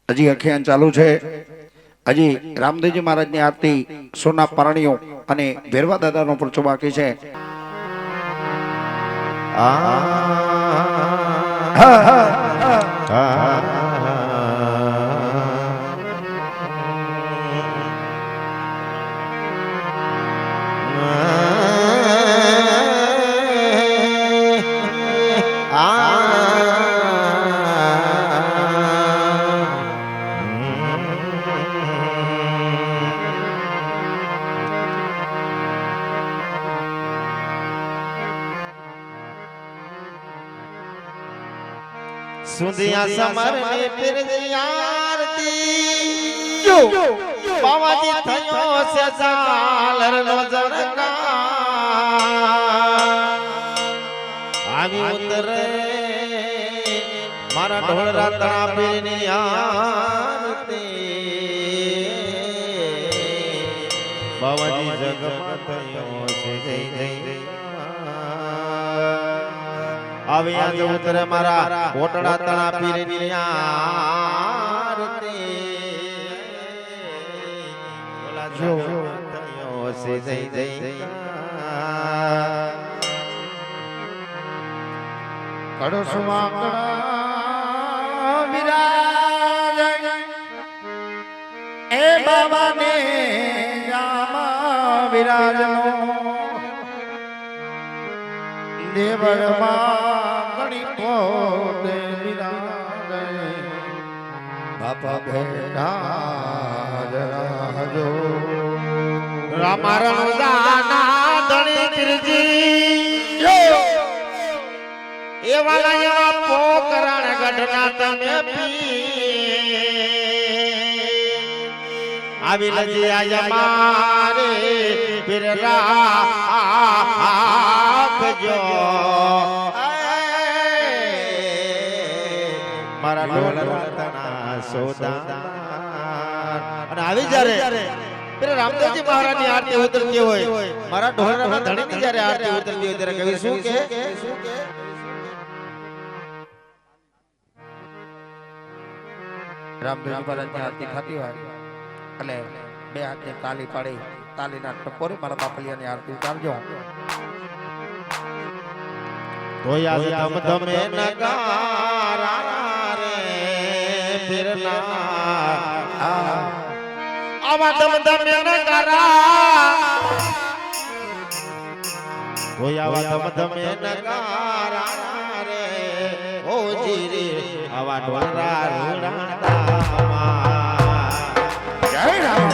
હજી અખિયાન ચાલુ છે. હજી રામદેવજી મહારાજની આરતી સોના પરણીઓ અને ભેરવા દાદાનો પરચો બાકી છે. સુધિયા સમરને પીરજી આરતી બાવાજી થયો છે ઝાલરનો ઝરકાર આવી ઉતરે મારા ઢોળ રાતણા પીરની આરતી બાવાજી જગમાં થયો છે જય જય હવે આજ ઉતરે મારા કોટડા તણા પીરની આરતી બોલા જો થયો છે જય જય કડસમાં કડા વિરાજ એ બાબાને જામા વિરાજનો દેવળમાં ઘણી પોતે વિરાજે બાપા ભેડા જરાજો રામારણ દાના ધણી પીરજી એવા એવા પોકરણ ગઢના તમે પી આવી લજી આયા મારે પીરરા આપજો મારા ઢોલ રાતના સોદા અને આવી જ્યારે પેલા રામદેવજી મહારાજની આરતી ઉતરતી હોય મારા ઢોલ રાતના ધણીની જ્યારે આરતી ઉતરતી હોય ત્યારે કવિ શું કે રામદેવજી મહારાજની આરતી ખાતી હોય એટલે બે હાથે તાલી પાડી તાલીના ટકોરે મારા બાપલિયાની આરતી ઉતારજો. ધોયા ધમ ધમે નગારા રે પીરના આવા ધમ ધમે નગારા ધોયા ધમ ધમે નગારા રે ઓ જીરે આવા ઢોલરા રૂડાતા જય રામ.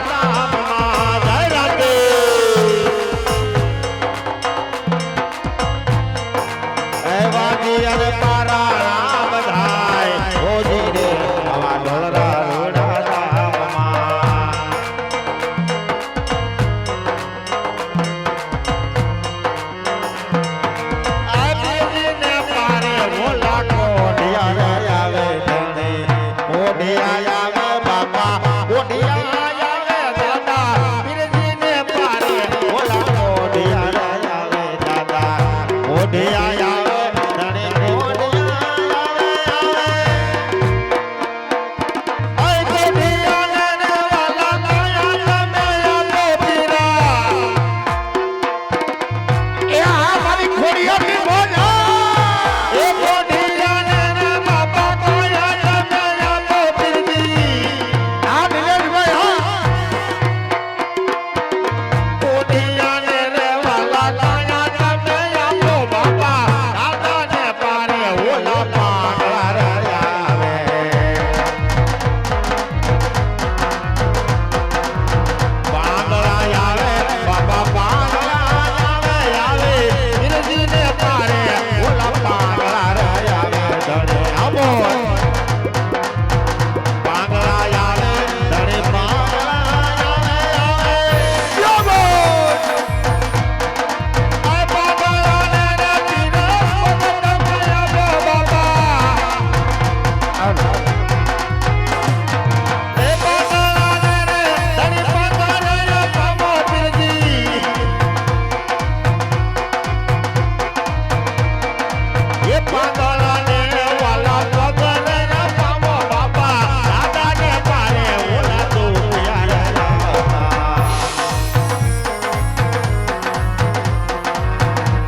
ધામમાં જય રાધે એ વાજી અને પારા બધાય ઓજી રે આવા ઢોલરા રોડા ધામમાં આજીને પારે ઓલા કોઢિયા આવે ધણે ઓઢિયા આવે બાપા ઓઢિયા આવે દાદા પીરજીને પારે ઓલા કોઢિયા આવે દાદા ઓઢિયા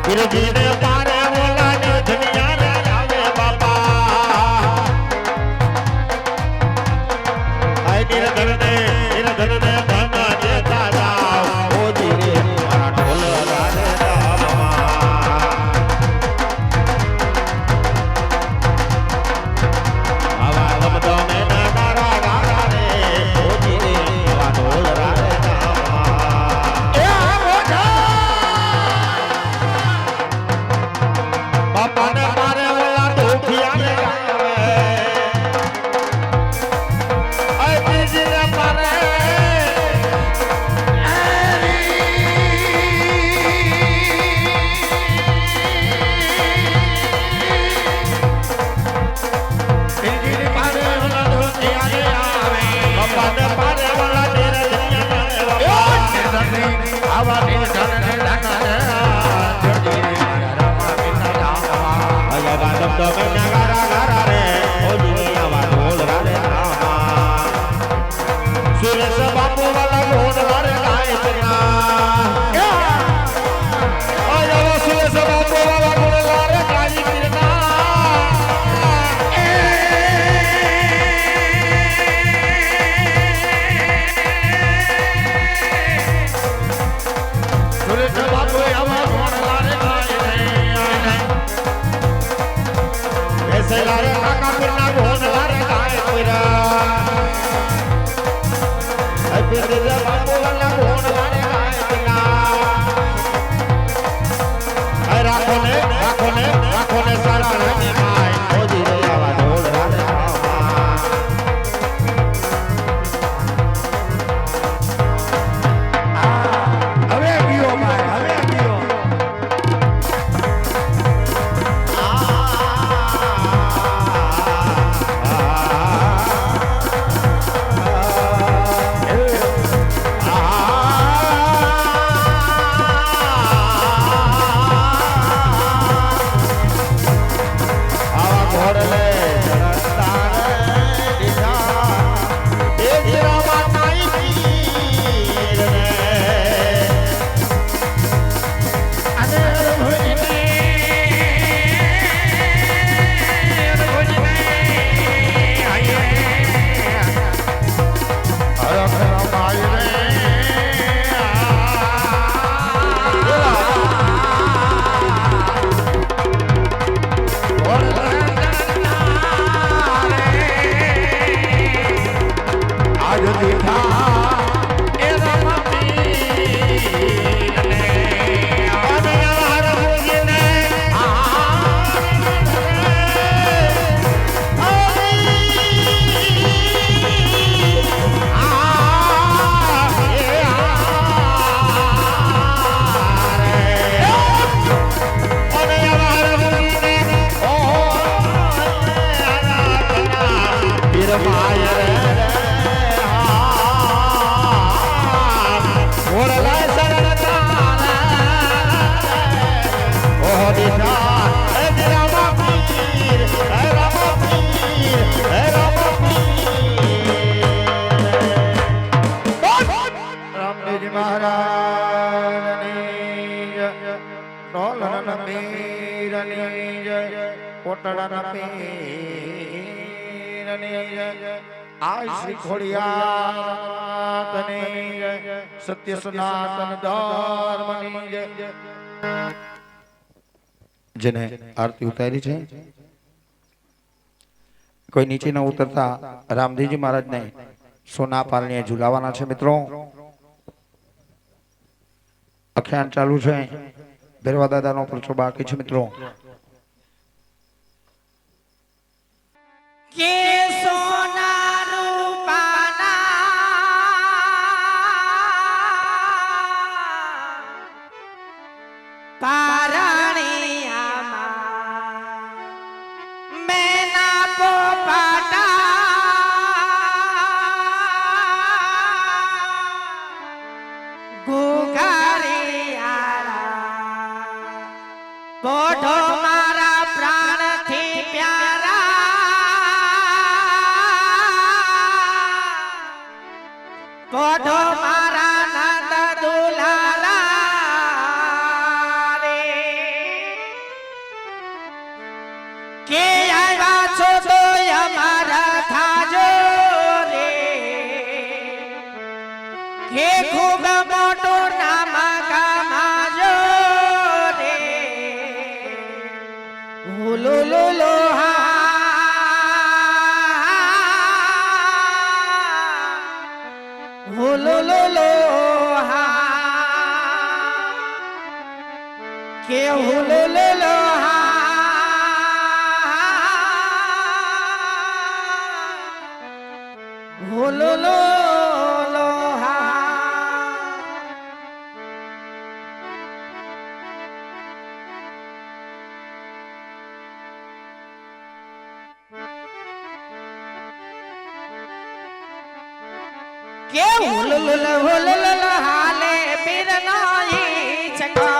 પીરજીને પારે ઓલા ને ધનિયા આવે બાપા આય નિરધરને ધન દેતા જાવ ઓજી રે મારા ઢોલરા રે ધામમાં આવા ગમદમે નારા ગારા રે ઓજી રે આવા ઢોલરા રે ધામમાં એ મોઢા બાપાને મારે ઓલા દુખિયાને આવે આય પીરજીને મારે પીરજીને મારે ઓલા દુખિયાને આવે બાપાને મારે ઓલા ધનિયાને આવે આવા નિરધનને ધનને તમે નગારા ગારા રે ઓજી આવા ઢોલરા રે ધામમાં સુરેશ બાપુ વાલા ઢોલરા રે ગાયત્રીના આયા સુરેશ બાપુ વાલા ઢોલરા રે ગાયત્રીના સુરેશ બાપુ આવા ઢોલરા રે સેલારે કાકા પુરના ઢોલરા રે ગાયત્રીના આય પીરજી બાપુ વાલા ઢોલરા રે ગાયત્રીના આય રાખો ને સારા રાની માય ઓજી રે આવા ઢોલરા રે ધામમાં હવે ગયો ભાઈ હવે ગયો ઢોળલા સરળતા ઓહો દીઠા હે રામા પીર હે રામા પીર હે રામા પીર રામદેવજી મહારાજની જય ઢોલના પીરની જય કોટડાના પીરની જય આ શ્રી ખોડિયારની જય સત્ય સનાતન ધર્મની જય જેને આરતી ઉતારી છે કોઈ નીચે ન ઉતરતા રામદેવજી મહારાજને સોના પાલણીએ ઝુલાવાના છે મિત્રો અખ્યાન ચાલુ છે ભેરવા દાદાનો પરચો બાકી છે મિત્રો કે સોના રૂપાના પારણિયામાં મેના પોપાટા ગુગારિયારા પોઢો મારા પ્રાણથી પ્યારા પોઢો મારા નંદ દુલારા રે કે આવ્યા છો તો અમારા થાજો રે કે ખૂબ મોટું નામ કમાજો રે લો લો લો લો લો લો કે લો લો લો લો લો લો કે હુલ હાલે પીર નોઈ ચકો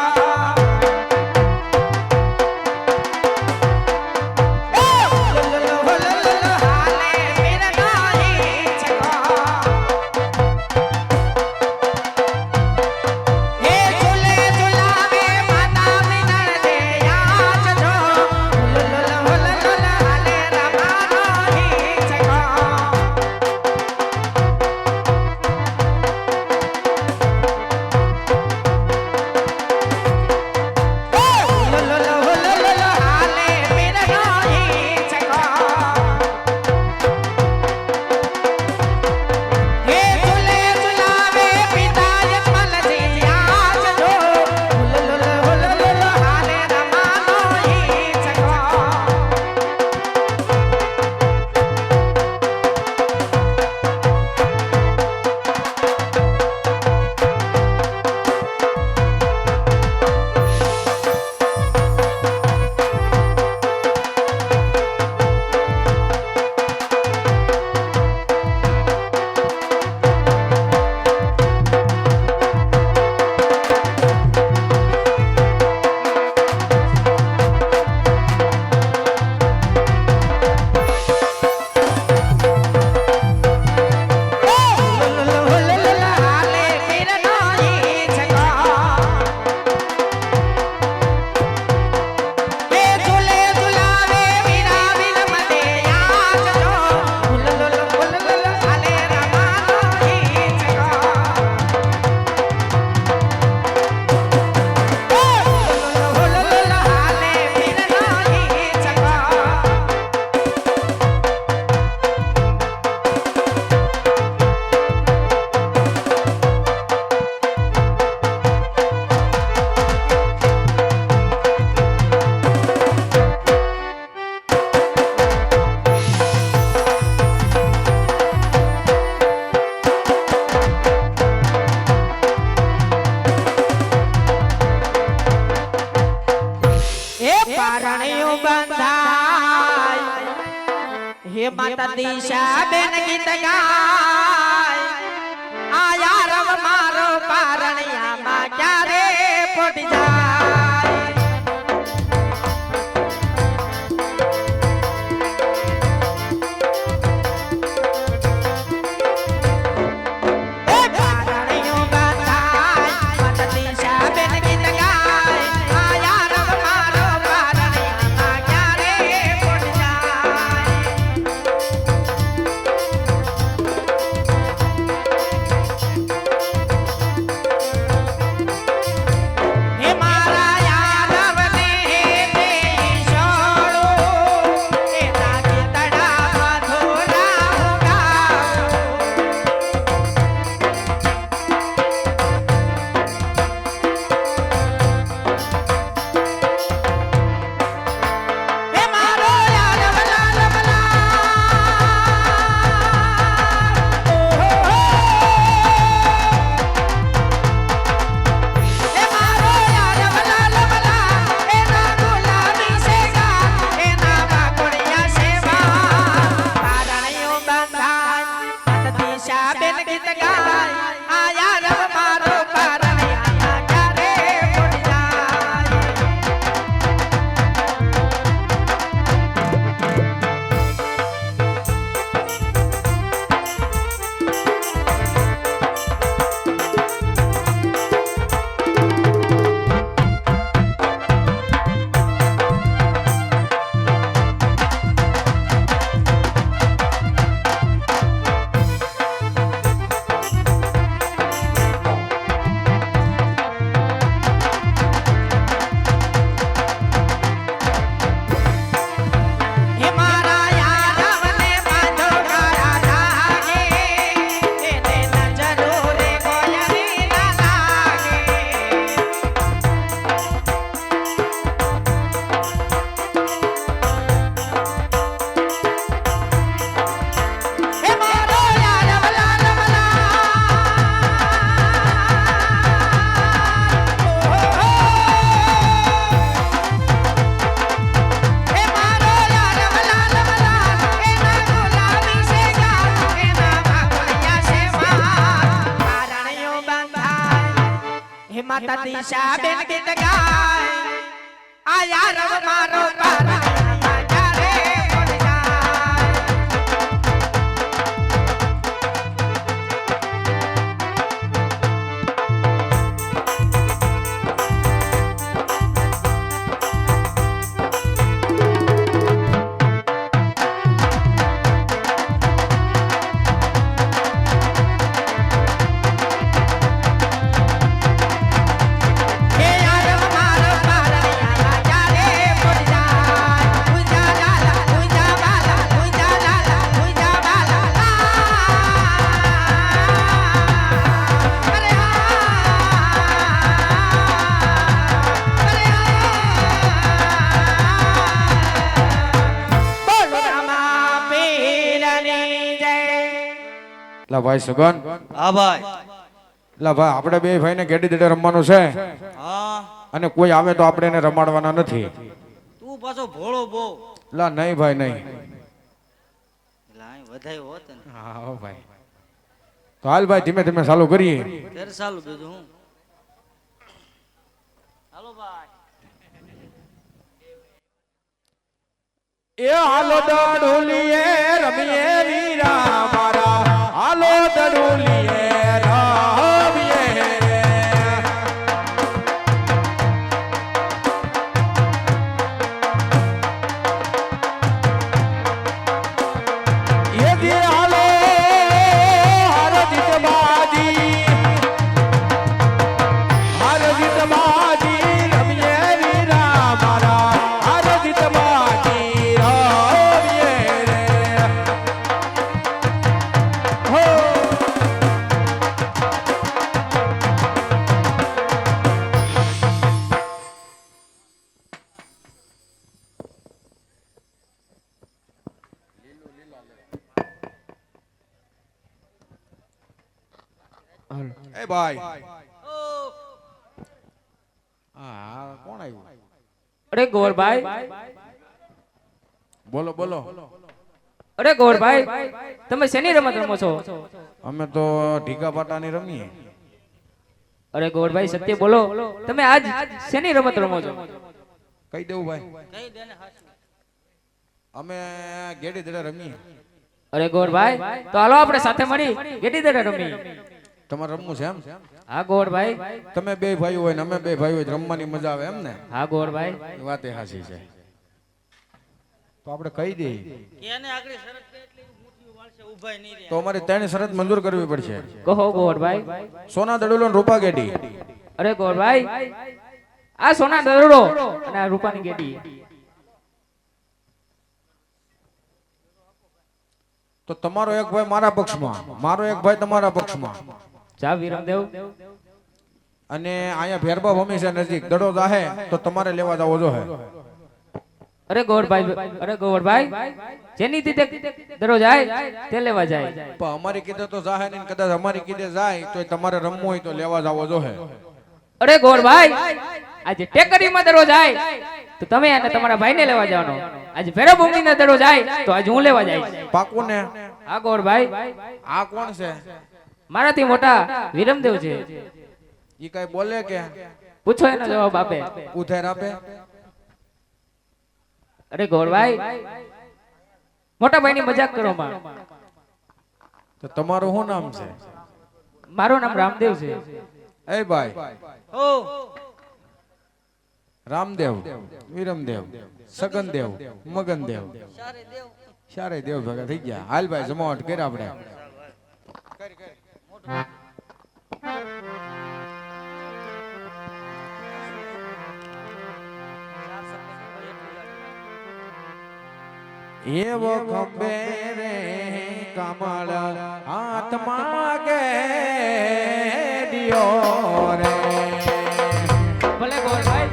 હે માતા દિશા બેન ગીત ગાય આયા રવ મારો પારણ એમાં ક્યારે પડી જાય માતા દિશા બેન ગીત ગાય આયા રવ મારો પારા ક્યારે પડી જાય લા ભાઈ સગન હા ભાઈ લા ભાઈ આપણે બે ભાઈને ગેડી દેડે રમવાનું છે હા અને કોઈ આવે તો આપણે એને રમાડવાના નથી તું પાછો ભોળો બો લા નહીં ભાઈ નહીં લાય વધાય હોત ને હા હો ભાઈ તો હાલ ભાઈ ધીમે ધીમે ચાલુ કરીએ ફેર ચાલુ બીજું હું હાલો ભાઈ એ હાલો દડુલીએ રમીએ વીરા મારા હાલો દડુલીએ રમીએ એ જે હાલો હરજીત બાજી રમીએ વીરા મારા હરજીત બાજી એ ભાઈ હા કોણ આવ્યું અરે ગોરભાઈ બોલો બોલો અરે ગોરભાઈ તમે શેની રમત રમો છો અમે તો ઢીકા પાટાની રમીએ અરે ગોરભાઈ સત્ય બોલો, તમે આજ શેની રમત રમો છો? કહી દેવું ભાઈ, અમે ગેડી દડા રમીએ. અરે ગોરભાઈ, તો હાલો આપણે સાથે મળી ગેડી દડા રમીએ. તમારે રમવું છે એમ? હા ગોરભાઈ. તમે બે ભાઈઓ હોય ને અમે બે ભાઈઓ હોય, રમવાની મજા આવે એમ ને? હા ગોરભાઈ. એ વાત એ હાચી છે. તો આપણે કહી દઈએ તો અમારી 3 શરત મંજૂર કરવી પડશે. કહો ગોરભાઈ. સોના દડુલો ને રૂપા ગેડી. અરે ગોરભાઈ, આ સોના દરોડો અને આ રૂપાની ગેડી. તો તમારો એક ભાઈ મારા પક્ષમાં, મારો એક ભાઈ તમારા પક્ષમાં. જા વિરમદેવ. અને અહીંયા ભેરબા ભૂમિ છે નજીક, દડો જાહે તો તમારે લેવા જવો જોઈએ. અરે ગોરભાઈ, અરે ગોરભાઈ, જેની રીતે દરો જાય તે લેવા જાય. પણ અમારી કીધે તો જાહે નહીં, કદાચ અમારી કીધે જાય તો તમારે રમવું હોય તો લેવા જવો જોઈએ. અરે ગોરભાઈ, આજે ટેકરીમાં દરો જાય તો તમે અને તમારા ભાઈને લેવા જવાનો. આજે ભેરા ભૂમિના દરો જાય તો આજે હું લેવા જઈશ. પાકું ને? હા ગોરભાઈ. આ કોણ છે? મારાથી મોટા વિરમદેવ છે. ઈ કઈ બોલે કે? પૂછો એનો જવાબ આપે. ઉધાર આપે? અરે ગોરભાઈ, મોટા ભાઈની મજાક કરો માં. તો તમારું શું નામ છે? મારું નામ રામદેવ છે. એ ભાઈ, રામદેવ, વિરમદેવ, સગનદેવ, મગનદેવ, ચારે દેવ ભેગા થઈ ગયા. હાલ ભાઈ, જમાવટ કર્યા આપણે. એવો ખંભે રે કમળ હાથમાં ગેડિયો રે. ભલે ગોરભાઈ.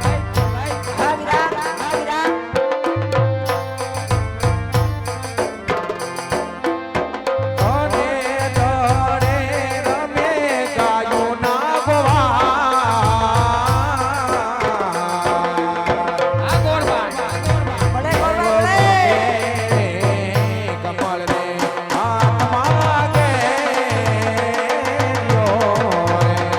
અને દડે રમે ગાયું ના ગોવા. હા ગોરભાઈ. કમળ રે હાથમાં ગેડિયો રે.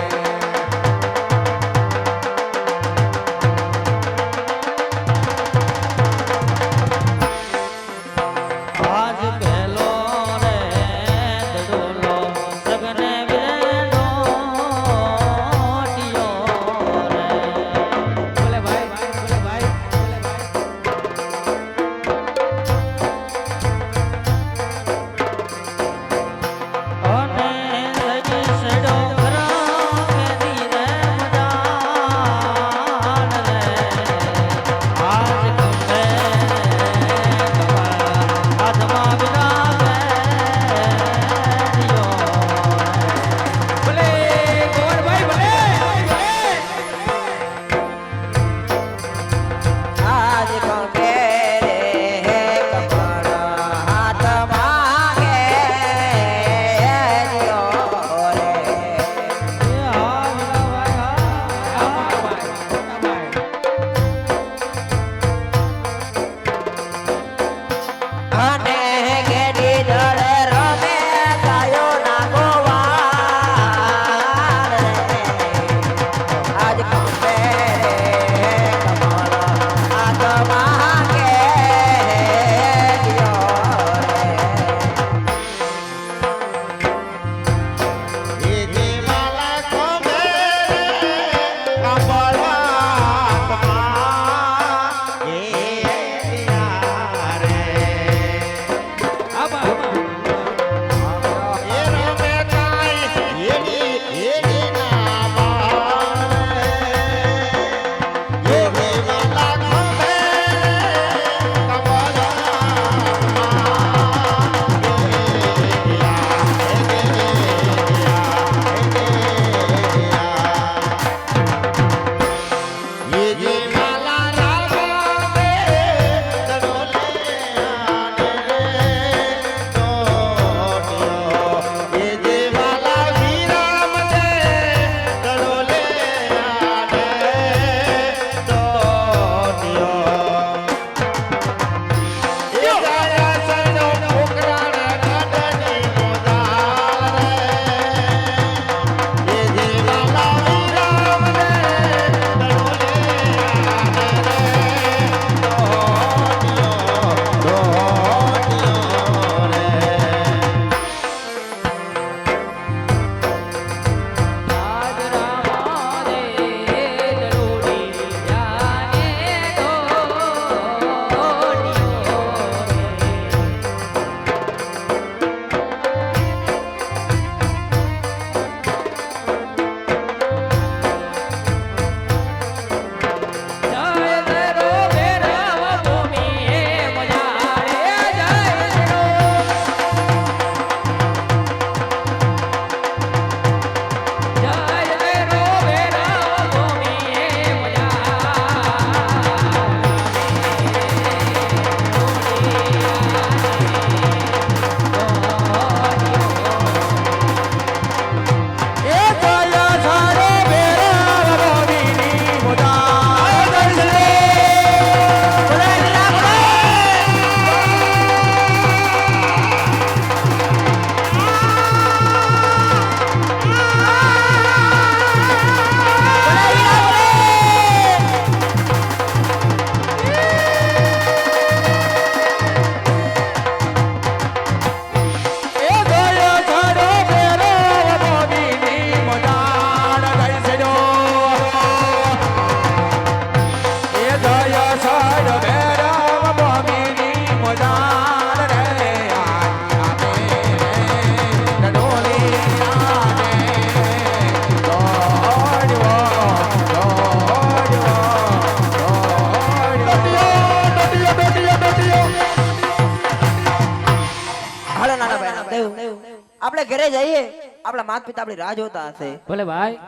ઘરે જઈએ, આપણા માતા પિતા આપણી રાહ જોતા હશે. ભલે ભાઈ.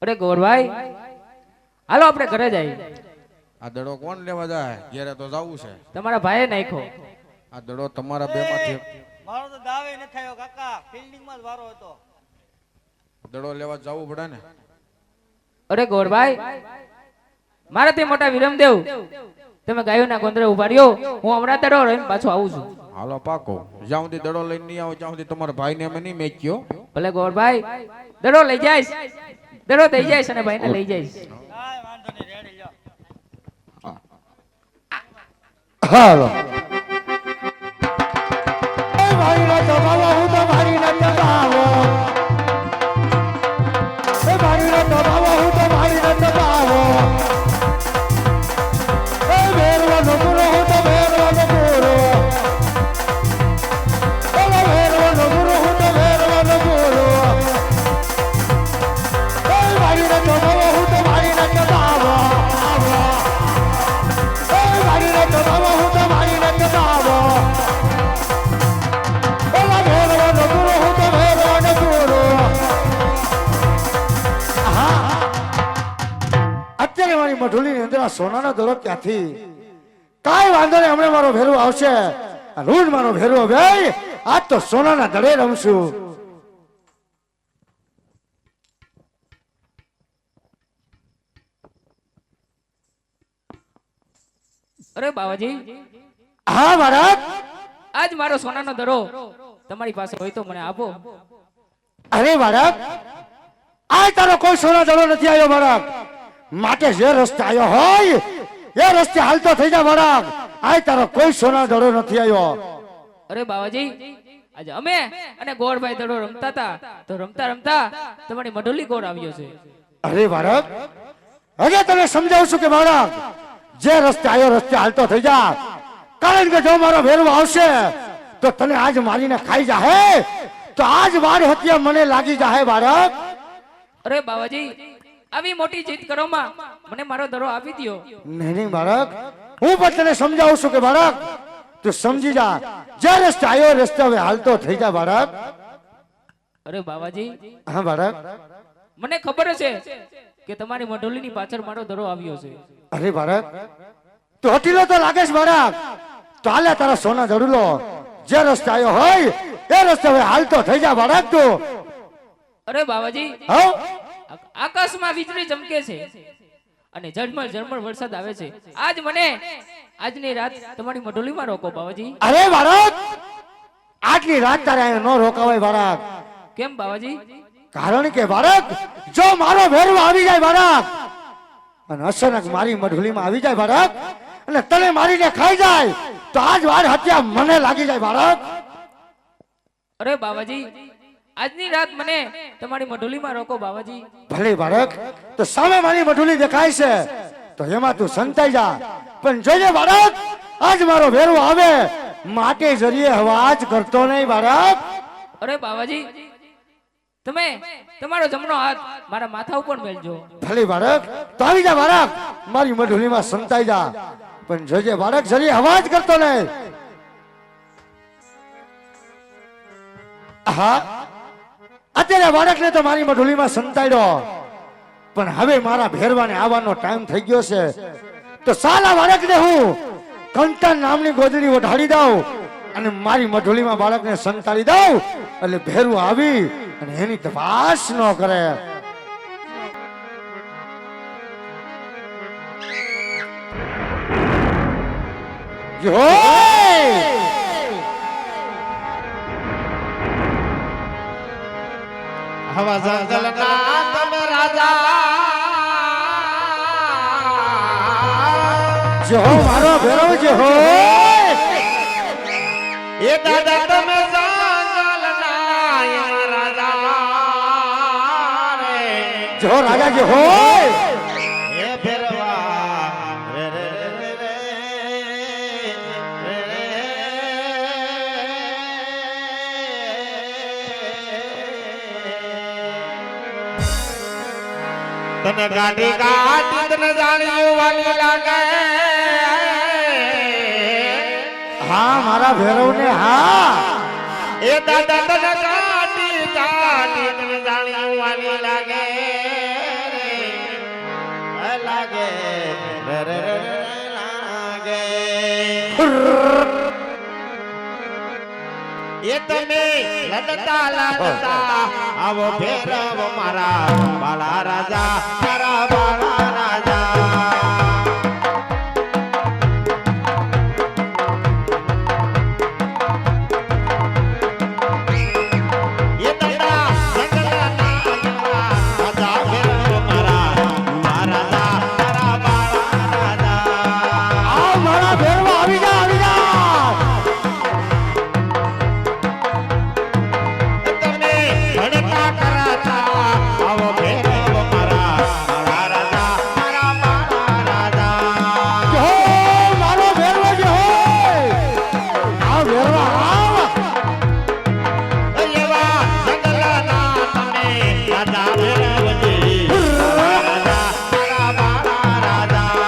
અરે ગોરભાઈ, હાલો આપણે ઘરે જઈએ. આ દડો કોણ લેવા જાય? ઘેરે તો જાવું છે. તમારા ભાઈએ નાખ્યો. આ દડો તમારા બે માંથી મારો તો દાવે ન થયો કાકા, ફિલ્ડિંગ માં જ વારો હતો. દડો લેવા જવું પડે ને. અરે ગોરભાઈ, મારાથી મોટા વિરમદેવ, તમે ગાયોના ગોંદરે ઉભા રહ્યો, હું હમણાં દડો રહીને પાછો આવું છું. હાલો પાકો. જ્યાં સુધી દડો લઈને નહીં આવો ત્યાં સુધી તમારા ભાઈને અમે નહીં મેચ્યો. ભલે ગોરભાઈ, દડો લઈ જઈશ, દડો થઈ જઈશ અને ભાઈને લઈ જઈશ. કાંઈ વાંધો નહીં, રેડી લ્યો. હાલો મઢુલી ની અંદર આ સોનાનો દડો ક્યાંથી? કાંઈ વાંધો નહીં, હમણાં મારો ભેરવો આવશે. રોજ મારો ભેરવો ભાઈ, આજ તો સોનાના દડે રમશું. અરે બાવાજી, હા મહારાજ. આજ મારો સોનાનો દડો તમારી પાસે હોય તો મને આપો. અરે મહારાજ, આ તારો કોઈ સોના દડો નથી આવ્યો મહારાજ. માટે જે રસ્તે આવ્યો હોય એ રસ્તે હાલતો થઈ જા મહારાજ. આ તારો કોઈ સોના દડો નથી આવ્યો. અરે બાવાજી, આજે અમે અને ગોરભાઈ દડો રમતા હતા, તો રમતા રમતા તમારી મઢોલી ગોળ આવ્યો છે. અરે મહારાજ, હવે તને સમજાવું છું કે મહારાજ, જે રસ્તે આવ્યો રસ્તે હાલતો થઈ જા. કારણ કે જો મારો ભેરવો આવશે તો તને આજ મારીને ખાઈ જાહે. તો આજ વાર હત્યા મને લાગી જાહે મહારાજ. અરે બાવાજી, આવી મોટી જીત કરોમાં મને મારો દડો આપી દ્યો. નહીં નહીં મહારાજ, હું પણ તને સમજાવું છું કે મહારાજ તું સમજી જા. જે રસ્તે આવ્યો રસ્તે હવે હાલતો થઈ જા મહારાજ. અરે બાવાજી, હા મહારાજ. મને ખબર છે કે તમારી મઢોલીની પાછળ મારો દડો આવ્યો છે. અરે મહારાજ, તું હટીલો તો લાગે છે મહારાજ. તો હાલે તારા સોના દડુલો. જે રસ્તે આવ્યો હોય એ રસ્તે હવે હાલતો થઈ જા મહારાજ તું. અરે બાવાજી, હા આકાશમાં વીજળી ચમકે છે અને ઝરમર ઝરમર વરસાદ આવે છે. આજ મને આજની રાત તમારી મઢોલીમાં રોકો બાવાજી. અરે મહારાજ, આટલી રાત તારે અહીંયા ન રોકાવાય મહારાજ. કેમ બાવાજી? કારણ કે મહારાજ, જો મારો ભેરવો આવી જાય મહારાજ અને અચાનક મારી મઢુલીમાં આવી જાય મહારાજ અને તને મારીને ખાઈ જાય તો આજ વાર હત્યા મને લાગી જાય મહારાજ. અરે બાવાજી, આજની રાત મને તમારી મઢોલીમાં રોકો બાવાજી. ભલે મહારાજ, તો સામે મારી મઢુલી દેખાય છે તો એમાં તું સંતાઈ જા. પણ જોજે મહારાજ, આજ મારો ભેરવો આવે માટે જરીએ અવાજ કરતો નહીં મહારાજ. અરે બાવાજી, તમે તમારો જમણો હાથ મારા માથા ઉપર મેલજો. ભલે બાળક, તો આવી જા બાળક, મારી મઢુલીમાં સંતાઈ જા. પણ જોજે બાળક, જરી અવાજ કરતો નહીં. હા, અત્યારે બાળકને તો મારી મઢુલીમાં સંતાડ્યો, પણ હવે મારા ભેરવાને આવવાનો ટાઈમ થઈ ગયો છે. તો સાલા બાળકને હું કંટન નામની ગોદડી ઓઢાડી દઉં અને મારી મઢુલીમાં બાળકને સંતાડી દઉં એટલે ભેરવું આવી અને એની તપાસ ન કરે. હવા જંગલના તમે રાજા, જો મારો ભેરવ જે હો એ દાદા તમે જંગલના રાજા રે. જો રાજા જે હોય એ ભેરવા રે રે રે રે રે રે. તને ગાડી ગાડી તને જાણ્યું વાલી લાગે. હા મારા ભેરવને હા એ દાદા તને કાટી કાટી તને જાણી વાલી લાગે રે લાગે રે રે રે રે લાગે એ તમે લડતા લડતા આવો ભેરવ મારા બાળા રાજા મારા બાળા રાજા આ મારા ભેરવા આવી જા આવી જા તમે ભણતા કરાતા આવો ભેરવ મારા બાળા રાજા મારા બાળા રાજા હો મારો ભેરવો જે હોય આ ભેરવા આવ એવા જંગલના તમે રાજા ભેરવજી રાજા મારા બાળા રાજા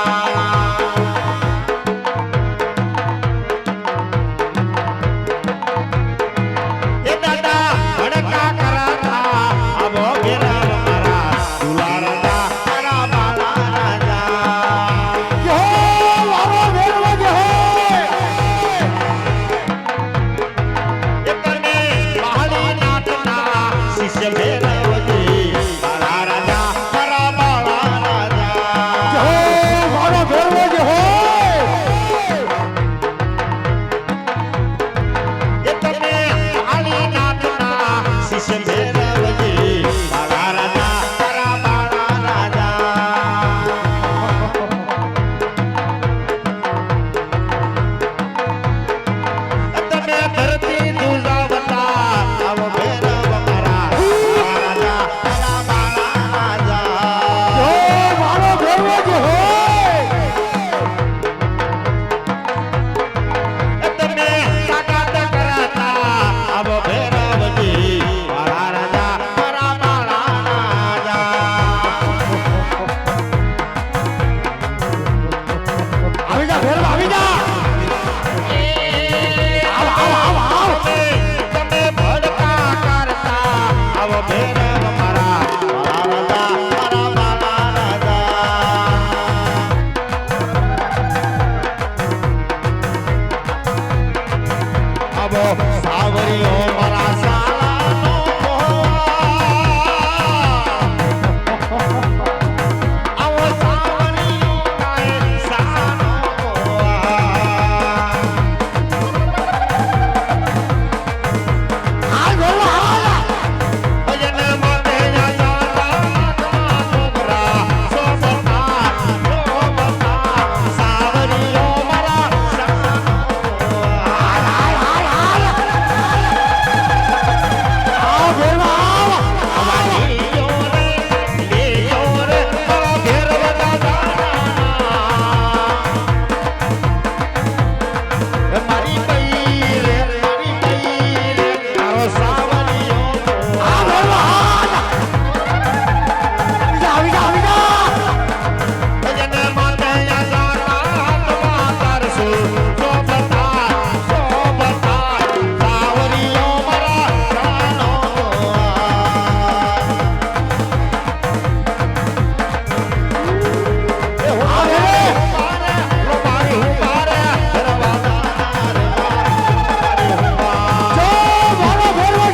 એ દાદા ભડકા કરાતા આવો ભેરવ મારા દુલા રાજા મારા બાળા રાજા હો મારો ભેરવો જે હોય એ તમે પહાડી નાટના શિષ્ય ભેરવજી બાળા રાજા મારા બાળા રાજા હો મારો ભેરવો જે હોય એ તમે પહાડી નાટના શિષ્ય ભેરવજી બાળા રાજા મારા બાળા રાજા તમે ધરતી દુજાવતા આવો ભેરવ મારા રાજા મારા બાળા રાજા હો મારો ભેરવો જે હોય તમે તાકાત કરાતા આવો ભેરવજી મારા રાજા મારા બાળા રાજા આવી જા ભેરવા આવી જા આવ આવ આવ આવ તમે ભડકા કરતા આવો ભેરવ મારા બાળા રાજા મારા બાળા રાજા આવો સાવરીઓ મારા સાલાનો આવો સાવરીઓ કાય સાનો આ ભેરવા આવ ભજન માટે જાતા છોકરા સોબતા સાવરીઓ મારા આ ભેરવા આવ આ ભેરવા આવ આવી જા આવી જા આ ભેરવે જો મારો ભેરવો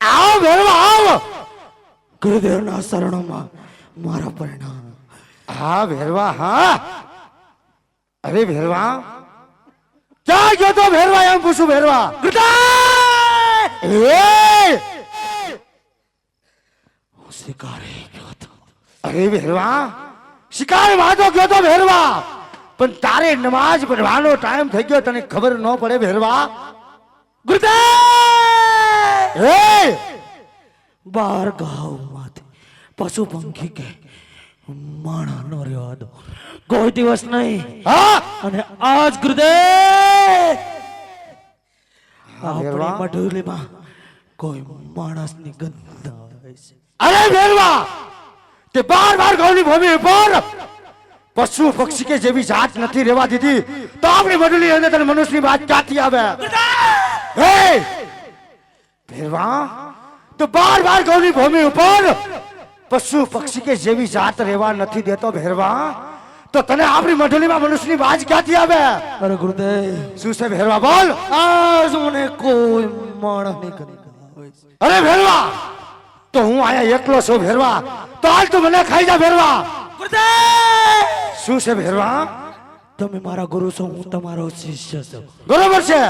આવ ભેરવા આવ ગુરુદેવના શરણોમાં મારા પરિણામ. હા ભેરવા હા. અરે ભેરવા ક્યાં ગયો તો ભેરવા એમ પૂછું ભેરવા. એ હું શિકારે ગયો તો. અરે ભેરવા શિકાર વાતો ગયો તો ભેરવા પણ તારે નમાજ પઢવાનો ટાઈમ થઈ ગયો તને ખબર ન પડે ભેરવા. ગુરુદેવ હે બાર ગાવમાંથી પશુ પંખી કે માણા નો રહ્યો દો કોઈ દિવસ નહીં. હા અને આજ ગુરુદેવ આપણી મઢુલીમાં કોઈ માણસની ગંધ આવે છે. અરે ભેરવા તે બાર ગૌની ભૂમિ ઉપર પશુ પક્ષી કે જેવી જાત નથી રહેવા દીધી તો આપણી મઢુલી અંદર તને મનુષ્યની વાત ક્યાંથી આવે. હે ભેરવા તો બાર ગૌની ભૂમિ ઉપર પશુ પક્ષી કે જેવી જાત રહેવા નથી દેતો ભેરવા તો તને આપણી મઢુલીમાં મનુષ્યની વાત ક્યાંથી આવે. અરે ગુરુદેવ શું છે ભેરવા બોલ. આજ મને કોઈ માણસની ગંધ આવે છે. અરે ભેરવા તો હું આયા એકલો છું ભેરવા તો હાલ તું મને ખાઈ જા ભેરવા. શું છે ભેરવા. તમે મારા ગુરુ છો હું તમારો શિષ્ય છું. બરોબર છે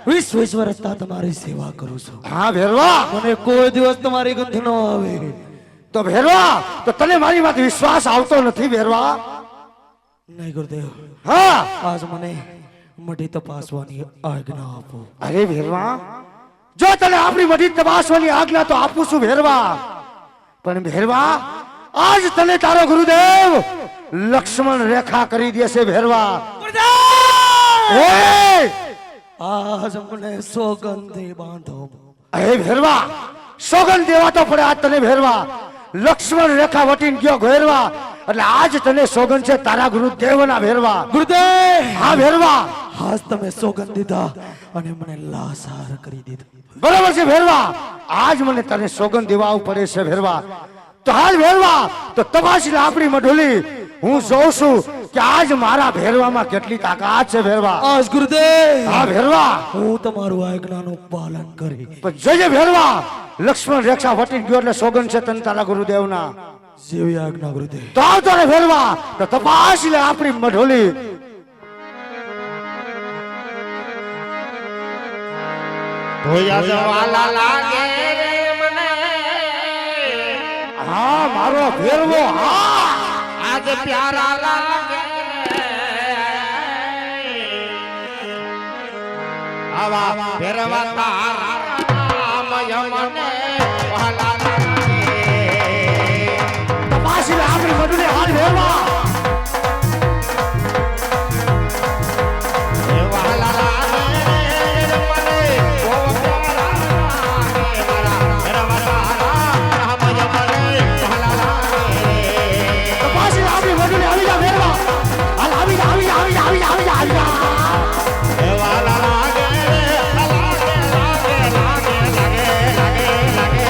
20 વર્ષથી તમારી સેવા કરું છું. હા ભેરવા મને કોઈ દિવસ તમારી ગંધ ન આવે. તો ભેરવા તો તને મારી વાત વિશ્વાસ આવતો નથી ભેરવા. નહીં ગુરુદેવ. હા આજ મને મઢી તપાસવાની આજ્ઞા આપો. અરે ભેરવા જો તને આપણી મઢી તપાસવાની આજ્ઞા તો આપું છું ભેરવા પણ ભેરવા આજ તને તારો ગુરુદેવ લક્ષ્મણ રેખા કરી દેશે ભેરવા. આજ મને સોગંદી બાંધો. અરે ભેરવા સોગંદ દેવા તો પડે આજ તને ભેરવા. લક્ષ્મણ રેખા વટીને ગયો ભેરવા એટલે આજ તને સોગંદ છે તારા ગુરુદેવના ભેરવા. ગુરુદેવ હા ભેરવા આજ તમે સોગંદ દીધા અને મને લાસાર કરી દીધો. બરાબર છે ભેરવા આજ મને તને સોગંદ દેવા પડે છે ભેરવા. તો હાલ ભેરવા તો તપાસી આપણી મઢુલી હું જોઉં છું કે આજ મારા ભેરવામાં કેટલી તાકાત છે ભેરવા. આજ ગુરુદેવ હા ભેરવા હું તમારું આજ્ઞાનું પાલન કરી પણ જજે ભેરવા લક્ષ્મણ રેખા વટીને ગયો એટલે સોગંદ છે તને તારા ગુરુદેવના જેવી આજ્ઞા ગુરુદેવ. તો આવતો રે ભેરવા તો તપાસી લે આપણી મઢુલી. ધોયા જવાલા લાગે રે મને હા મારો ભેરવો હા આજ પ્યારા લાગે આવા ભેરવા તારા નામ મને વહાલા લાગે. તપાસી લે આપણી મઢુલી હાલ ભેરવા. વહાલા લાગે મને બહુ પ્યારા લાગે મારા ભેરવા તારા નામ મને વહાલા લાગે. તપાસી લે આપણી મઢુલી આવી જા ભેરવા. હાલ આવી જા આવી જા આવી જા આવી જા આવી જા આવી જા. વહાલા લાગે લાગે લાગે લાગે લાગે લાગે લાગે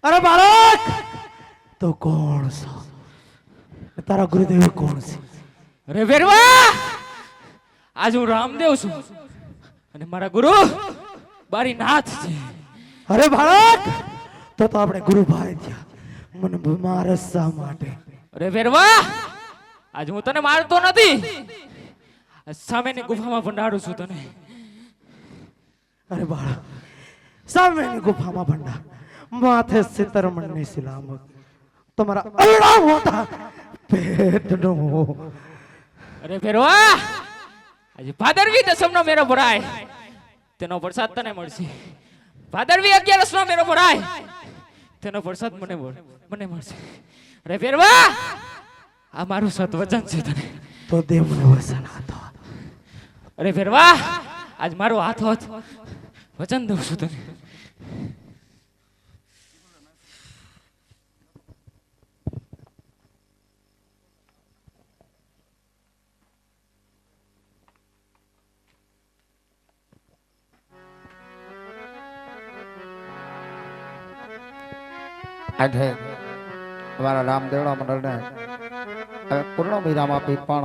અરે બાળક તો કોણ છો? તારા ગુરુદેવ કોણ છે? અરે વેરવા, આજ હું રામદેવ છું અને મારા ગુરુ બારીનાથ છે. અરે બાળક, તો આપણે ગુરુભાઈ થયા. મને મારે શા માટે? અરે વેરવા, આજ હું તને મારતો નથી, આ સામેની ગુફામાં ભંડારું છું તને. અરે બાળક, સામેની ગુફામાં ભંડાર, માથે સિતરમણની સિલામત, તમારા અરડા મોટા પેટનો. અરે વેરવા, આજે ભાદરવી દસમનો મેરો ભરાય, તેનો પ્રસાદ તને મળશે. ભાદરવી 11નો મેરો ભરાય, તેનો પ્રસાદ મને મળશે. અરે વેરવા, આ મારું સત વચન છે તને. તો દેવ મને વસન હતો. અરે વેરવા, આજ મારો હાથ વચન દઉં છું તને. આજે અમારા રામદેવડા મંડળને હવે પૂર્ણ વિરામ આપી પણ